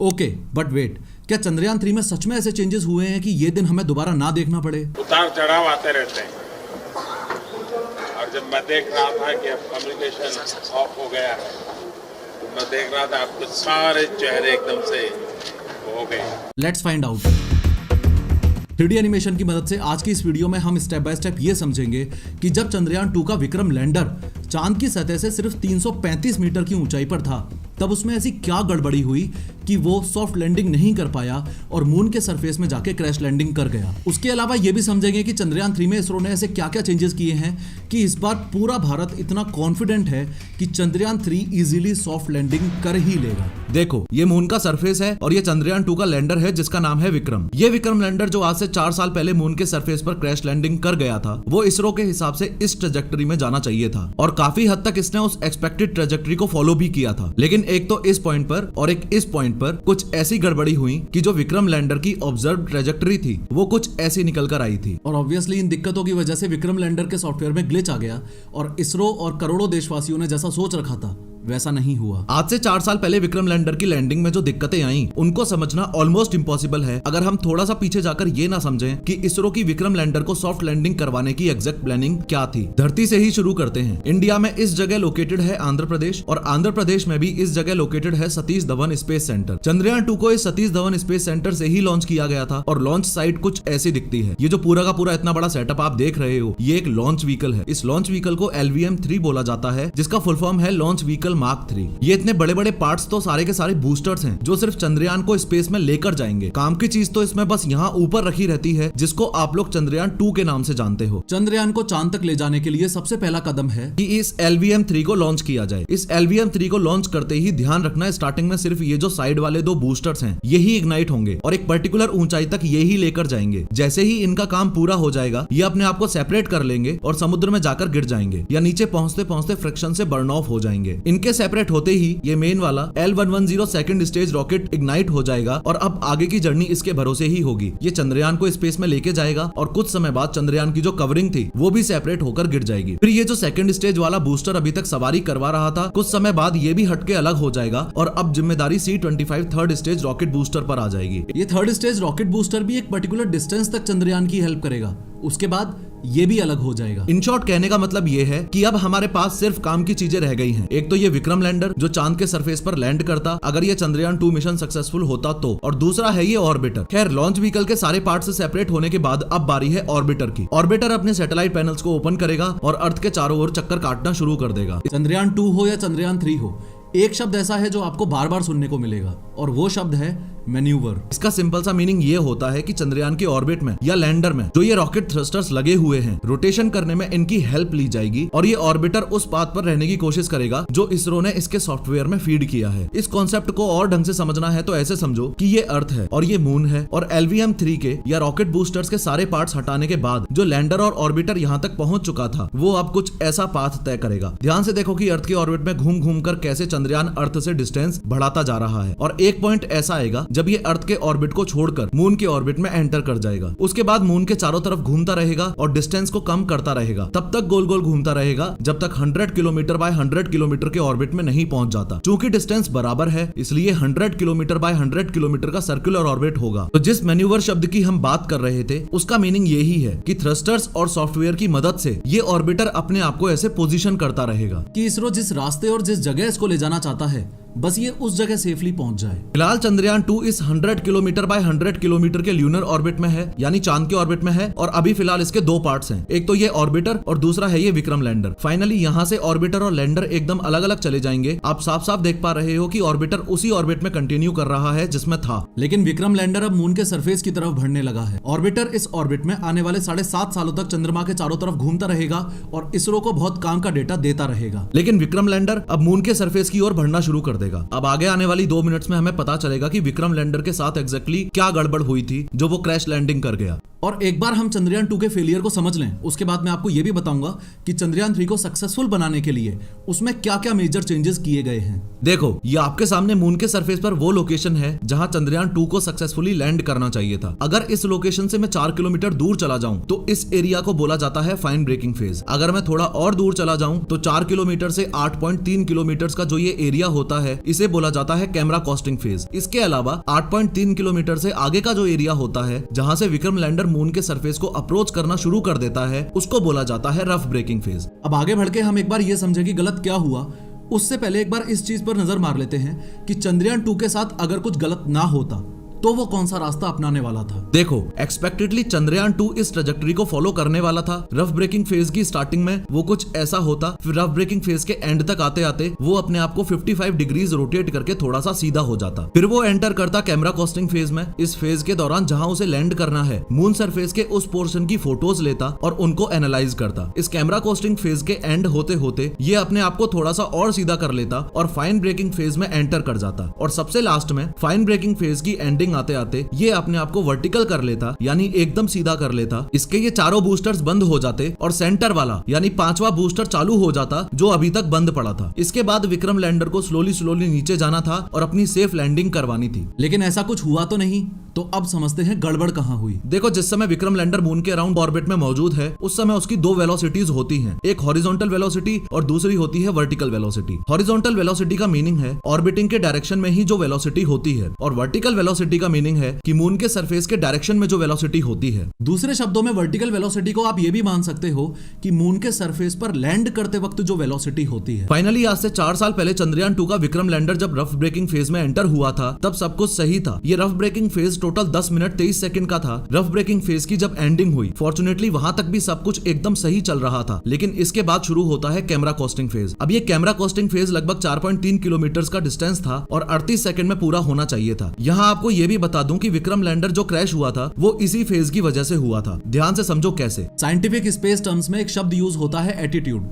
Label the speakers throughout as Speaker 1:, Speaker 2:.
Speaker 1: Okay but wait, क्या चंद्रयान 3 में सच में ऐसे चेंजेस हुए हैं कि ये दिन हमें दोबारा ना देखना पड़े?
Speaker 2: उतार चढ़ाव आते रहते हैं और जब मैं देख रहा था कि अब कम्युनिकेशन ऑफ हो गया है तो मैं देख रहा था आपके सारे चेहरे एकदम से हो गए।
Speaker 1: Let's find out. 3D animation की मदद से आज की इस वीडियो में हम स्टेप बाय स्टेप ये समझेंगे कि जब चंद्रयान 2 का विक्रम लैंडर चांद की सतह से सिर्फ 335 मीटर की ऊंचाई पर था, तब उसमें ऐसी क्या गड़बड़ी हुई कि वो सॉफ्ट लैंडिंग नहीं कर पाया और मून के सरफेस में जाके क्रैश लैंडिंग कर गया। उसके अलावा ये भी समझेंगे कि चंद्रयान 3 में इसरो ने ऐसे क्या क्या चेंजेस किए हैं कि इस बार पूरा भारत इतना कॉन्फिडेंट है कि चंद्रयान 3 इजीली सॉफ्ट लैंडिंग कर ही लेगा। देखो, ये मून का सरफेस है और ये चंद्रयान 2 का लैंडर है जिसका नाम है विक्रम। ये विक्रम लैंडर जो आज से 4 साल पहले मून के सरफेस पर क्रैश लैंडिंग कर गया था, वो इसरो के हिसाब से इस ट्रेजेक्टरी में जाना चाहिए था और काफी हद तक इसने उस एक्सपेक्टेड ट्रेजेक्टरी को फॉलो भी किया था। लेकिन एक तो इस पॉइंट पर और एक इस पॉइंट पर कुछ ऐसी गड़बड़ी हुई कि जो विक्रम लैंडर की ऑब्जर्व ट्रेजेक्टरी थी वो कुछ ऐसी निकल कर आई थी और ऑब्वियसली इन दिक्कतों की वजह से विक्रम लैंडर के सॉफ्टवेयर में ग्लिच आ गया और इसरो और करोड़ों देशवासियों ने जैसा सोच रखा था वैसा नहीं हुआ। आज से 4 साल पहले विक्रम लैंडर की लैंडिंग में जो दिक्कतें आई उनको समझना ऑलमोस्ट इम्पॉसिबल है अगर हम थोड़ा सा पीछे जाकर ये ना समझें कि इसरो की विक्रम लैंडर को सॉफ्ट लैंडिंग करवाने की एग्जैक्ट प्लानिंग क्या थी। धरती से ही शुरू करते हैं। इंडिया में इस जगह लोकेटेड है आंध्र प्रदेश और आंध्र प्रदेश में भी इस जगह लोकेटेड है सतीश धवन स्पेस सेंटर। चंद्रयान 2 को इस सतीश धवन स्पेस सेंटर से ही लॉन्च किया गया था और लॉन्च साइट कुछ ऐसी दिखती है। ये जो पूरा का पूरा इतना बड़ा सेटअप आप देख रहे हो, ये एक लॉन्च व्हीकल है। इस लॉन्च व्हीकल को LVM-3 बोला जाता है जिसका फुल फॉर्म है लॉन्च व्हीकल मार्क 3। ये इतने बड़े बड़े पार्ट्स तो सारे के सारे बूस्टर्स हैं जो सिर्फ चंद्रयान को स्पेस में लेकर जाएंगे। काम की चीज तो इसमें बस यहाँ ऊपर रखी रहती है जिसको आप लोग चंद्रयान 2 के नाम से जानते हो। चंद्रयान को चांद तक ले जाने के लिए सबसे पहला कदम है कि इस LVM-3 को लॉन्च किया जाए। इस LVM-3 को लॉन्च करते ही ध्यान रखना है स्टार्टिंग में सिर्फ ये जो साइड वाले 2 बूस्टर्स हैं यही इग्नाइट होंगे और एक पर्टिकुलर ऊंचाई तक यही लेकर जाएंगे। जैसे ही इनका काम पूरा हो जाएगा ये अपने आप को सेपरेट कर लेंगे और समुद्र में जाकर गिर जाएंगे या नीचे पहुंचते पहुंचते फ्रिक्शन से बर्न ऑफ हो जाएंगे। इनके सेपरेट होते ही ये मेन वाला L110 second stage rocket ignite हो जाएगा और अब आगे की जर्नी इसके भरोसे ही होगी। ये चंद्रयान को स्पेस में लेके जाएगा और कुछ समय बाद चंद्रयान की जो कवरिंग थी वो भी सेपरेट होकर गिर जाएगी। फिर ये जो सेकंड स्टेज वाला बूस्टर अभी तक सवारी करवा रहा था कुछ समय बाद ये भी हटके अलग हो जाएगा और अब जिम्मेदारी C-25 third stage rocket booster पर आ जाएगी। ये थर्ड स्टेज रॉकेट बूस्टर भी एक पर्टिकुलर डिस्टेंस तक चंद्रयान की हेल्प करेगा, उसके बाद ये भी अलग हो जाएगा। इन शॉर्ट कहने का मतलब ये है कि अब हमारे पास सिर्फ काम की चीजें रह गई हैं। एक तो ये विक्रम लैंडर जो चांद के सरफेस पर लैंड करता अगर ये चंद्रयान 2 मिशन सक्सेसफुल होता तो, और दूसरा है ये ऑर्बिटर। खैर लॉन्च व्हीकल के सारे पार्ट से सेपरेट होने के बाद अब बारी है ऑर्बिटर की। ऑर्बिटर अपने सैटेलाइट पैनल्स को ओपन करेगा और अर्थ के चारों ओर चक्कर काटना शुरू कर देगा। चंद्रयान 2 हो या चंद्रयान 3 हो, एक शब्द ऐसा है जो आपको बार बार सुनने को मिलेगा और वो शब्द है मैन्यूवर। इसका सिंपल सा मीनिंग ये होता है कि चंद्रयान के ऑर्बिट में या लैंडर में जो ये रॉकेट थ्रस्टर्स लगे हुए हैं रोटेशन करने में इनकी हेल्प ली जाएगी और ये ऑर्बिटर उस पाथ पर रहने की कोशिश करेगा जो इसरो ने इसके सॉफ्टवेयर में फीड किया है। इस कॉन्सेप्ट को और ढंग से समझना है तो ऐसे समझो कि ये अर्थ है और ये मून है और LVM-3 के या रॉकेट बूस्टर्स के सारे पार्ट्स हटाने के बाद जो लैंडर और ऑर्बिटर यहाँ तक पहुंच चुका था वो अब कुछ ऐसा पाथ तय करेगा। ध्यान से देखो कि अर्थ के ऑर्बिट में घूम घूम कर कैसे चंद्रयान अर्थ से डिस्टेंस बढ़ाता जा रहा है और एक पॉइंट ऐसा आएगा जब ये अर्थ के ऑर्बिट को छोड़कर मून के ऑर्बिट में एंटर कर जाएगा। उसके बाद मून के चारों तरफ घूमता रहेगा और डिस्टेंस को कम करता रहेगा, तब तक गोल गोल घूमता रहेगा जब तक 100 किलोमीटर बाय 100 किलोमीटर के ऑर्बिट में नहीं पहुंच जाता। चूंकि डिस्टेंस बराबर है इसलिए 100 किलोमीटर बाय 100 किलोमीटर का सर्कुलर ऑर्बिट होगा। तो जिस मैन्यूवर शब्द की हम बात कर रहे थे उसका मीनिंग यही है कि थ्रस्टर्स और सॉफ्टवेयर की मदद से ये ऑर्बिटर अपने आप को ऐसे पोजीशन करता रहेगा कि इसरो जिस रास्ते और जिस जगह इसको ले जाना चाहता है बस ये उस जगह सेफली पहुंच जाए। फिलहाल चंद्रयान 2 इस 100 किलोमीटर बाय 100 किलोमीटर के ल्यूनर ऑर्बिट में है यानी चांद के ऑर्बिट में है और अभी फिलहाल इसके 2 पार्ट्स हैं, एक तो ये ऑर्बिटर और दूसरा है ये विक्रम लैंडर। फाइनली यहाँ से ऑर्बिटर और लैंडर एकदम अलग अलग चले जाएंगे। आप साफ साफ देख पा रहे हो कि ऑर्बिटर उसी ऑर्बिट में कंटिन्यू कर रहा है जिसमें था, लेकिन विक्रम लैंडर अब मून के सरफेस की तरफ बढ़ने लगा है। ऑर्बिटर इस ऑर्बिट में आने वाले 7.5 सालों तक चंद्रमा के चारों तरफ घूमता रहेगा और इसरो को बहुत काम का डेटा देता रहेगा। लेकिन विक्रम लैंडर अब मून के सरफेस की ओर बढ़ना शुरू कर देगा। अब आगे आने वाली 2 मिनट्स में हमें पता चलेगा कि विक्रम लैंडर के साथ एग्जैक्टली क्या गड़बड़ हुई थी जो वो क्रैश लैंडिंग कर गया। और एक बार हम चंद्रयान 2 के फेलियर को समझ लें, उसके बाद मैं आपको यह भी बताऊंगा कि चंद्रयान 3 को सक्सेसफुल बनाने के लिए उसमें क्या क्या मेजर चेंजेस किए गए हैं। देखो, ये आपके सामने मून के सरफेस पर वो लोकेशन है जहां चंद्रयान 2 को सक्सेसफुली लैंड करना चाहिए था। अगर इस लोकेशन से मैं 4 किलोमीटर दूर चला जाऊं तो इस एरिया को बोला जाता है फाइन ब्रेकिंग फेज। अगर मैं थोड़ा और दूर चला जाऊं तो 4 किलोमीटर से 8.3 किलोमीटर का जो ये एरिया होता है इसे बोला जाता है कैमरा कॉस्टिंग फेज। इसके अलावा 8.3 किलोमीटर से आगे का जो एरिया होता है जहां से विक्रम लैंडर मून के सरफेस को अप्रोच करना शुरू कर देता है उसको बोला जाता है रफ ब्रेकिंग फेज। अब आगे बढ़ के हम एक बार ये समझे कि गलत क्या हुआ, उससे पहले एक बार इस चीज पर नजर मार लेते हैं कि चंद्रयान 2 के साथ अगर कुछ गलत ना होता तो वो कौन सा रास्ता अपनाने वाला था। देखो, एक्सपेक्टेडली चंद्रयान 2 इस ट्रैजेक्टरी को फॉलो करने वाला था। रफ ब्रेकिंग फेज की स्टार्टिंग में वो कुछ ऐसा होता, फिर रफ ब्रेकिंग फेज के एंड तक आते आते वो अपने आप को 55 डिग्रीज रोटेट करके थोड़ा सा सीधा हो जाता। फिर वो एंटर करता कैमरा कॉस्टिंग फेज में। इस फेज के दौरान जहां उसे लैंड करना है मून सरफेस के उस पोर्शन की फोटोज लेता और उनको एनालाइज करता। इस कैमरा कॉस्टिंग फेज के एंड होते होते ये अपने आप को थोड़ा सा और सीधा कर लेता और फाइन ब्रेकिंग फेज में एंटर कर जाता। और सबसे लास्ट में फाइन ब्रेकिंग फेज की एंडिंग आते आते ये अपने आप को वर्टिकल कर लेता, यानी एकदम सीधा कर लेता। इसके ये चारों बूस्टर्स बंद हो जाते और सेंटर वाला यानी 5वां बूस्टर चालू हो जाता जो अभी तक बंद पड़ा था। इसके बाद विक्रम लैंडर को स्लोली नीचे जाना था और अपनी सेफ लैंडिंग करवानी थी। लेकिन ऐसा कुछ हुआ तो नहीं। तो अब समझते हैं गड़बड़ कहां हुई। देखो, जिस समय विक्रम लैंडर मून के अराउंड ऑर्बिट में मौजूद है उस समय उसकी 2 वेलोसिटीज होती हैं, एक हॉरिजॉन्टल वेलोसिटी और दूसरी होती है वर्टिकल वेलोसिटी। हॉरिजॉन्टल वेलोसिटी का मीनिंग है ऑर्बिटिंग के डायरेक्शन में ही जो वेलोसिटी होती है, और वर्टिकल वेलोसिटी का मीनिंग है कि मून के सरफेस के डायरेक्शन में जो वेलोसिटी होती है। दूसरे शब्दों में वर्टिकल वेलोसिटी को आप ये भी मान सकते हो कि मून के सरफेस पर लैंड करते वक्त जो वेलोसिटी होती है। फाइनली आज से 4 साल पहले चंद्रयान 2 का विक्रम लैंडर जब रफ ब्रेकिंग फेज में एंटर हुआ था तब सब कुछ सही था। ये rough breaking phase total 10 minute 23 second का था। रफ ब्रेकिंग फेज की जब एंडिंग हुई, फॉर्चुनेटली वहां तक भी सब कुछ एकदम सही चल रहा था, लेकिन इसके बाद शुरू होता है कैमरा कॉस्टिंग फेज। अब ये कैमरा कॉस्टिंग फेज लगभग 4.3 किलोमीटर का डिस्टेंस था और 38 सेकंड में पूरा होना चाहिए था। यहाँ आपको ये भी बता दूं कि विक्रम लैंडर जो क्रैश हुआ था वो इसी फेज की वजह से हुआ था। ध्यान से समझो कैसे। साइंटिफिक स्पेस टर्म्स में एक शब्द यूज होता है एटीट्यूड।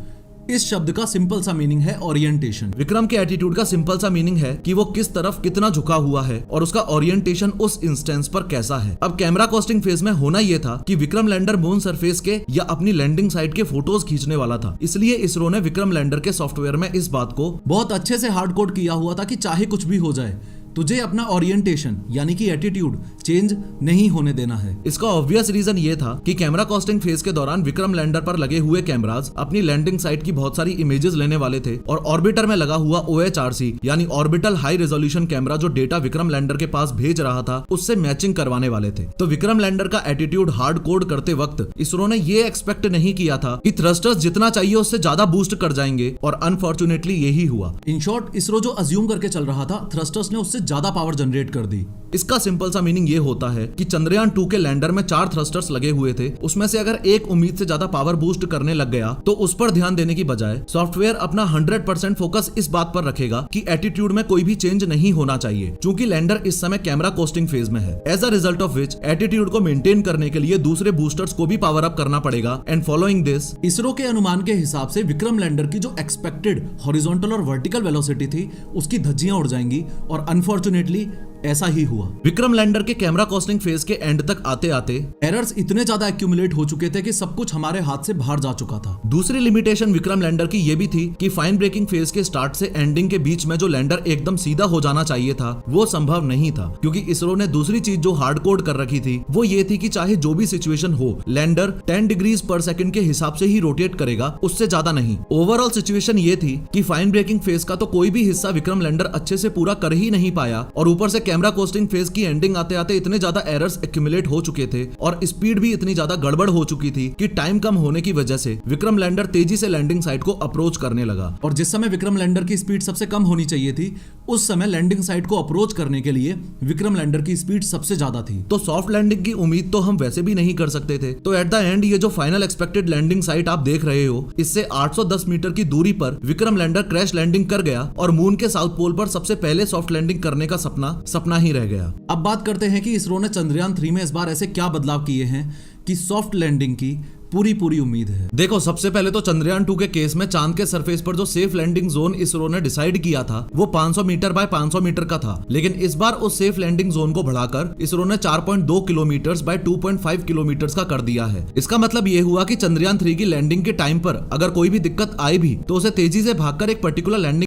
Speaker 1: इस शब्द का सिंपल सा मीनिंग है ओरिएंटेशन। विक्रम के एटीट्यूड का सिंपल सा मीनिंग है कि वो किस तरफ कितना झुका हुआ है और उसका ओरिएंटेशन उस इंस्टेंस पर कैसा है। अब कैमरा कॉस्टिंग फेज में होना ये था कि विक्रम लैंडर मून सरफेस के या अपनी लैंडिंग साइट के फोटोज खींचने वाला था। इसलिए इसरो ने विक्रम लैंडर के सॉफ्टवेयर में इस बात को बहुत अच्छे से हार्ड कोड किया हुआ था कि चाहे कुछ भी हो जाए तुझे अपना ओरिएंटेशन यानी कि एटीट्यूड चेंज नहीं होने देना है। इसका ऑब्वियस रीजन ये था कि कैमरा कॉस्टिंग फेज के दौरान विक्रम लैंडर पर लगे हुए कैमराज अपनी लैंडिंग साइट की बहुत सारी इमेजेस लेने वाले थे और ऑर्बिटर में लगा हुआ OHRC यानी ऑर्बिटल हाई रेजोल्यूशन कैमरा जो डेटा विक्रम लैंडर के पास भेज रहा था उससे मैचिंग करवाने वाले थे। तो विक्रम लैंडर का एटीट्यूड हार्ड कोड करते वक्त इसरो ने ये एक्सपेक्ट नहीं किया था कि थ्रस्टर्स जितना चाहिए उससे ज्यादा बूस्ट कर जाएंगे, और अनफॉर्चुनेटली यही हुआ। इन शॉर्ट, इसरो जो अज्यूम करके चल रहा था थ्रस्टर्स ने उससे ज्यादा पावर जनरेट कर दी। इसका सिंपल सा मीनिंग ये होता है कि चंद्रयान 2 के लैंडर में 4 थ्रस्टर्स लगे हुए थे, उसमें से अगर एक उम्मीद से ज्यादा पावर बूस्ट करने लग गया तो उस पर ध्यान देने की बजाय सॉफ्टवेयर अपना 100% फोकस इस बात पर रखेगा कि एटीट्यूड में कोई भी चेंज नहीं होना चाहिए, क्योंकि लैंडर इस समय कैमरा कोस्टिंग फेज में है। As a result of which attitude को मेंटेन करने के लिए दूसरे बूस्टर्स को भी पावर अप करना पड़ेगा। एंड फॉलोइंग दिस, इसरो के अनुमान के हिसाब से विक्रम लैंडर की जो एक्सपेक्टेड हॉरिजॉन्टल और वर्टिकल वेलोसिटी थी उसकी धज्जियां उड़ जाएंगी, और अनफॉर्चुनेटली ऐसा ही हुआ। विक्रम लैंडर के कैमरा कॉस्टिंग फेज के एंड तक आते आते एरर्स इतने ज्यादा एक्यूमुलेट हो चुके थे कि सब कुछ हमारे हाथ से बाहर जा चुका था। दूसरी लिमिटेशन विक्रम लैंडर की ये भी थी कि फाइन ब्रेकिंग फेज के स्टार्ट से एंडिंग के बीच में जो लैंडर एकदम सीधा हो जाना चाहिए था वो संभव नहीं था, क्योंकि इसरो ने दूसरी चीज जो हार्ड कोड कर रखी थी वो ये थी कि चाहे जो भी सिचुएशन हो लैंडर 10 डिग्रीज पर सेकंड के हिसाब से ही रोटेट करेगा, उससे ज्यादा नहीं। ओवरऑल सिचुएशन ये थी कि फाइन ब्रेकिंग फेज का तो कोई भी हिस्सा विक्रम लैंडर अच्छे से पूरा कर ही नहीं पाया, और ऊपर से कैमरा कोस्टिंग फेज की एंडिंग आते आते इतने ज्यादा एरर्स एक्यूमुलेट हो चुके थे और स्पीड भी इतनी ज्यादा गड़बड़ हो चुकी थी कि टाइम कम होने की वजह से विक्रम लैंडर तेजी से लैंडिंग साइट को अप्रोच करने लगा। और जिस समय विक्रम लैंडर की स्पीड सबसे कम होनी चाहिए थी उस समय लैंडिंग साइट को अप्रोच करने के लिए विक्रम लैंडर की स्पीड सबसे ज्यादा थी। तो सॉफ्ट लैंडिंग की उम्मीद तो हम वैसे भी नहीं कर सकते थे। तो एट द एंड ये जो फाइनल एक्सपेक्टेड लैंडिंग साइट आप देख रहे हो, इससे 810 मीटर की दूरी पर विक्रम लैंडर क्रैश लैंडिंग कर गया और मून के साउथ पोल पर सबसे पहले सॉफ्ट लैंडिंग करने का सपना ही रह गया। अब बात करते हैं कि इसरो ने चंद्रयान 3 में इस बार ऐसे क्या बदलाव किए हैं कि सॉफ्ट लैंडिंग की पूरी उम्मीद है। देखो, सबसे पहले तो चंद्रयान 2 के केस में चांद के सरफेस पर जो सेफ लैंडिंग जोन इसरो ने डिसाइड किया था वो 500 मीटर बाय 500 मीटर का था, लेकिन इस बार उस सेफ लैंडिंग जोन को बढ़ाकर इसरो ने 4.2 किलोमीटर बाय 2.5 किलोमीटर का कर दिया है। इसका मतलब ये हुआ कि चंद्रयान 3 की लैंडिंग के टाइम पर अगर कोई भी दिक्कत आई भी तो उसे तेजी से भागकर एक पर्टिकुलर लैंडिंग